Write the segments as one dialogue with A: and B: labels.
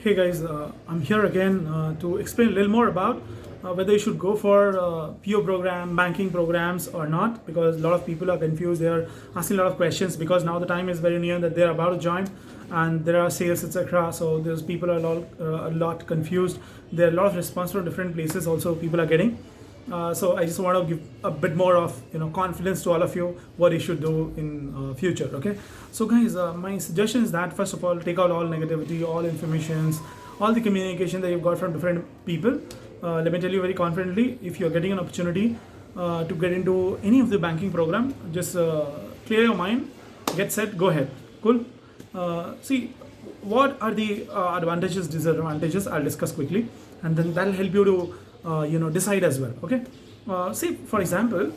A: Hey guys, I'm here again to explain a little more about whether you should go for PO program, banking programs or not, because a lot of people are confused. They are asking a lot of questions because now the time is very near that they're about to join, and there are sales, etc. So there's people are a lot confused. There are a lot of response from different places. Also, people are getting. So I just want to give a bit more of confidence to all of you what you should do in future. Okay, so guys, my suggestion is that first of all, take out all negativity, all informations, all the communication that you've got from different people. Let me tell you very confidently, if you're getting an opportunity to get into any of the banking program, just clear your mind, get set, go ahead. Cool. See, what are the advantages, disadvantages? I'll discuss quickly, and then that'll help you to decide as well. Okay. See, for example,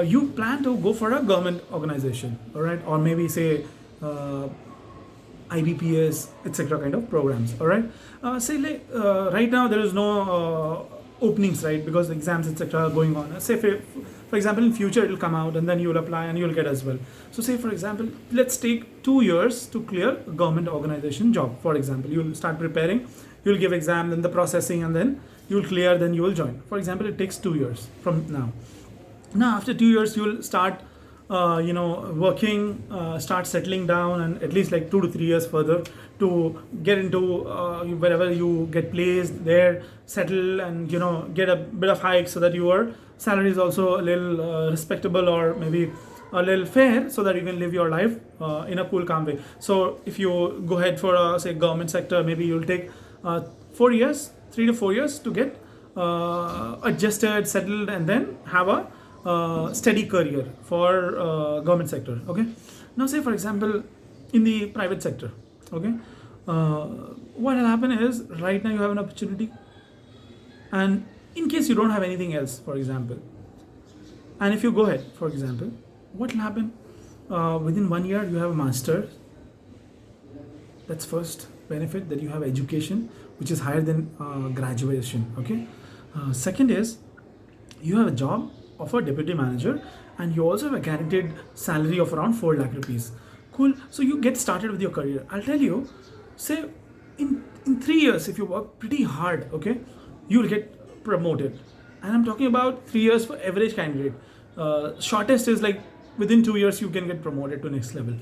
A: you plan to go for a government organization, all right, or maybe say IBPS, etc. kind of programs. All right. Say like right now there is no openings, right, because the exams etc. are going on. Say for example, in future it will come out and then you will apply and you will get as well. So say for example, let's take 2 years to clear a government organization job. For example, you will start preparing, you will give exam, then the processing, and then you will clear, then you will join. For example, it takes 2 years from now. Now after 2 years you will start working, start settling down, and at least like 2 to 3 years further to get into wherever you get placed there, settle, and get a bit of hike so that your salary is also a little respectable, or maybe a little fair, so that you can live your life in a cool, calm way. So if you go ahead for say government sector, maybe you'll take 4 years, 3 to 4 years to get adjusted, settled, and then have a steady career for government sector. Okay. Now say for example, in the private sector. Okay. What will happen is right now you have an opportunity, and in case you don't have anything else, for example, and if you go ahead, for example, what will happen? Within 1 year you have a master. That's first benefit, that you have education which is higher than graduation. Okay. Second is you have a job of a deputy manager, and you also have a guaranteed salary of around 4 lakh rupees. Cool. So you get started with your career. I'll tell you, say in 3 years, if you work pretty hard, okay, you will get promoted. And I'm talking about 3 years for average candidate. Shortest is like within 2 years you can get promoted to next level.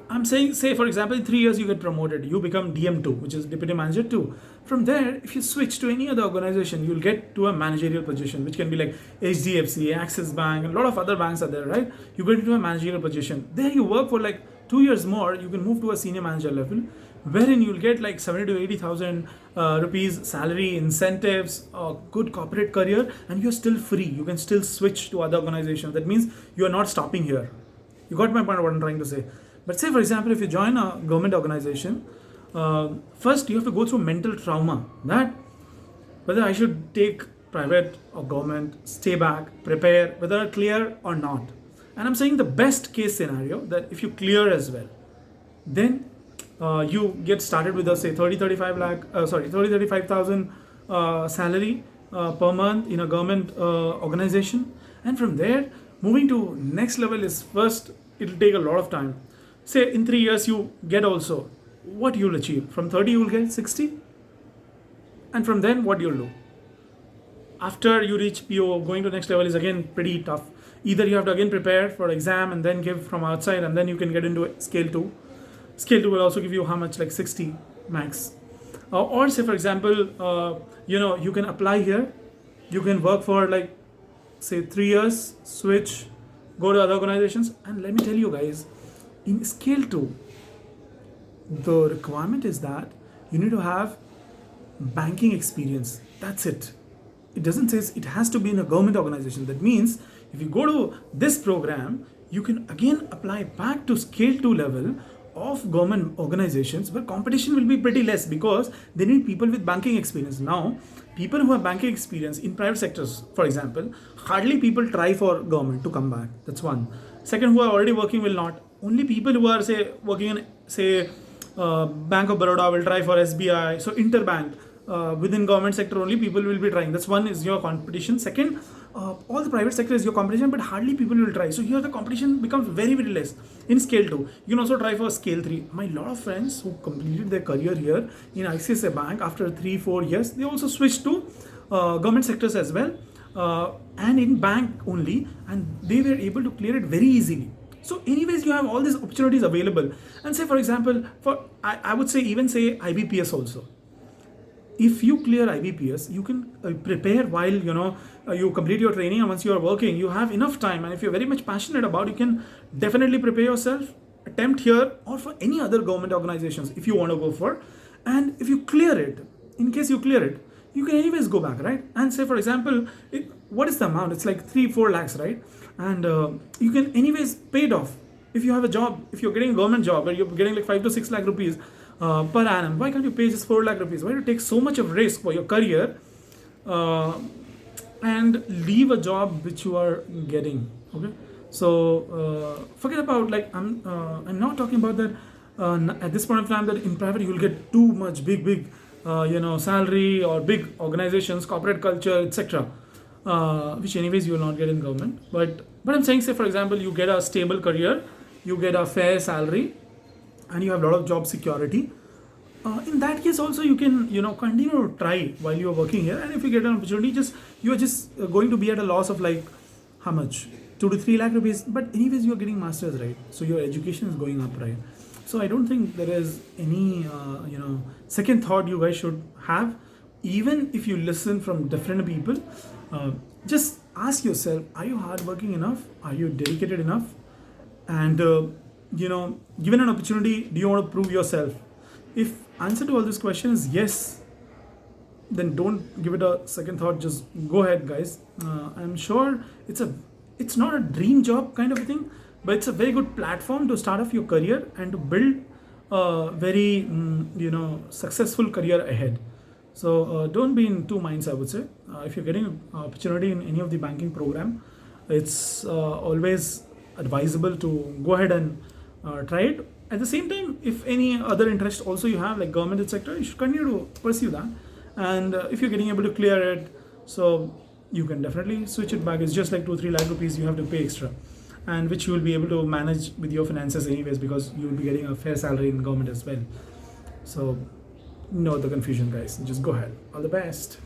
A: I'm saying, say for example, in 3 years you get promoted, you become DM2, which is deputy manager 2. From there, if you switch to any other organization, you'll get to a managerial position, which can be like HDFC, Axis Bank, and a lot of other banks are there, right? You get into a managerial position. There you work for like 2 years more, you can move to a senior manager level, wherein you'll get like 70 to 80,000 rupees salary, incentives, a good corporate career, and you're still free. You can still switch to other organizations. That means you're not stopping here. You got my point of what I'm trying to say. But say for example, if you join a government organization, first you have to go through mental trauma, that whether I should take private or government, stay back, prepare, whether I clear or not. And I'm saying the best case scenario, that if you clear as well, then you get started with a say 35,000 salary per month in a government organization, and from there moving to next level is first, it'll take a lot of time. Say in 3 years you get also what you'll achieve. From 30 you will get 60, and from then what you'll do after you reach PO, going to next level is again pretty tough. Either you have to again prepare for exam and then give from outside, and then you can get into scale 2. Scale 2 will also give you how much, like 60 max. Or say for example, you can apply here, you can work for like say 3 years, switch, go to other organizations. And let me tell you guys, in scale 2, the requirement is that you need to have banking experience. That's it. It doesn't say it has to be in a government organization. That means if you go to this program, you can again apply back to scale 2 level of government organizations, where competition will be pretty less because they need people with banking experience. Now, people who have banking experience in private sectors, for example, hardly people try for government to come back. That's one. Second, who are already working will not. Only people who are say working in say Bank of Baroda will try for SBI. So interbank within government sector only people will be trying. That's one is your competition. Second, all the private sector is your competition, but hardly people will try. So here the competition becomes very, very less. In scale 2, you can also try for scale 3. My lot of friends who completed their career here in ICICI Bank after 3-4 years, they also switched to government sectors as well, and in bank only, and they were able to clear it very easily. So anyways, you have all these opportunities available. And say for example, I would say, even say IBPS also. If you clear IBPS, you can prepare while you complete your training, and once you are working, you have enough time. And if you're very much passionate about, you can definitely prepare yourself, attempt here or for any other government organizations if you want to go for. And if you clear it, in case you clear it, you can anyways go back, right? And say for example, what is the amount? It's like 3-4 lakhs, right? And you can anyways pay it off. If you have a job, if you're getting a government job where you're getting like 5 to 6 lakh rupees per annum, why can't you pay just 4 lakh rupees? Why do you take so much of risk for your career and leave a job which you are getting? Okay, so forget about, like, I'm not talking about that at this point of time, that in private you'll get too much big salary, or big organizations, corporate culture, etc., which anyways you will not get in government. But I'm saying, say for example, you get a stable career, you get a fair salary, and you have a lot of job security. In that case also, you can continue to try while you are working here. And if you get an opportunity, you are just going to be at a loss of like how much, 2 to 3 lakh rupees. But anyways, you are getting masters, right? So your education is going up, right? So I don't think there is any second thought you guys should have. Even if you listen from different people, just ask yourself, are you hardworking enough? Are you dedicated enough? And given an opportunity, do you want to prove yourself? If answer to all this question is yes, then don't give it a second thought. Just go ahead, guys. I'm sure it's not a dream job kind of a thing, but it's a very good platform to start off your career and to build a very successful career ahead. So don't be in two minds, I would say. If you're getting an opportunity in any of the banking program, it's always advisable to go ahead and try it. At the same time, if any other interest also you have, like government sector, you should continue to pursue that. And if you're getting able to clear it, so you can definitely switch it back. It's just like 2-3 lakh rupees you have to pay extra, and which you will be able to manage with your finances anyways, because you will be getting a fair salary in government as well. So no the confusion, guys. Just go ahead. All the best.